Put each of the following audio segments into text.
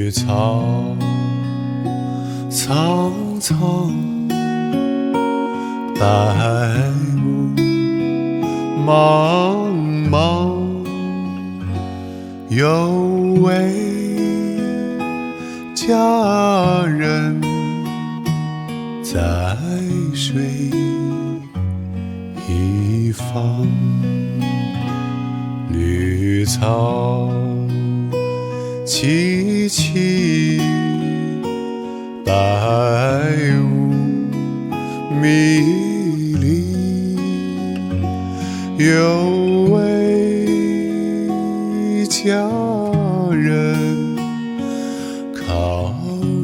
绿草苍苍，白雾茫茫，有位佳人在水一方。绿草萋萋，白雾迷离，有位佳人靠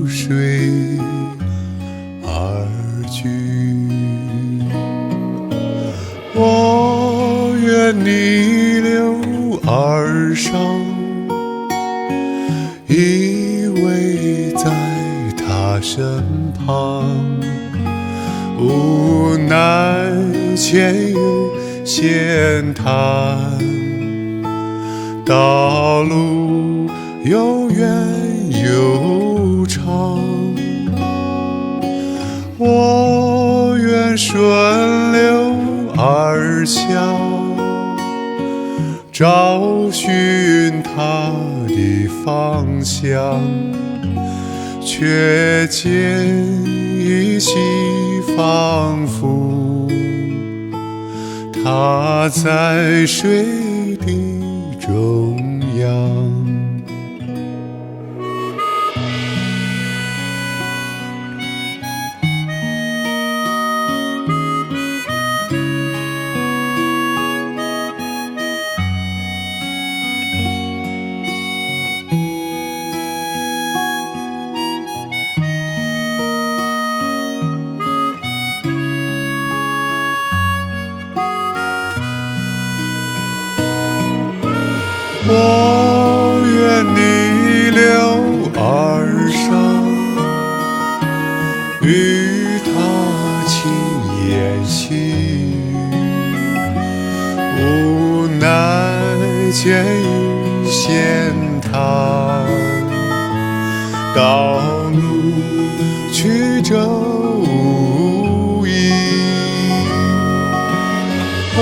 水而居。我愿逆流而上，依偎在他身旁，无奈前有险滩，道路又远又长。我愿顺流而下，找寻他的方向，却见依稀仿佛他在水的中央。我愿逆流而上，与他轻言细语，无奈间遇险滩，道路曲折无依。我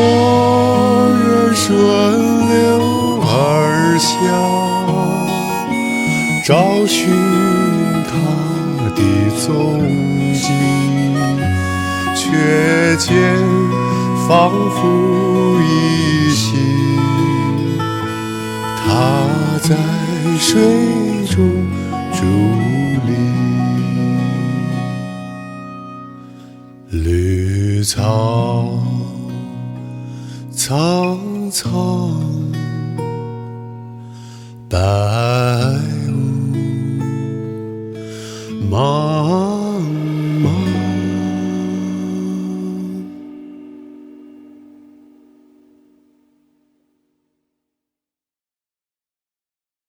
愿顺流而下，找寻他的踪迹，却见仿佛依稀他在水中伫立。绿草苍苍，白雾茫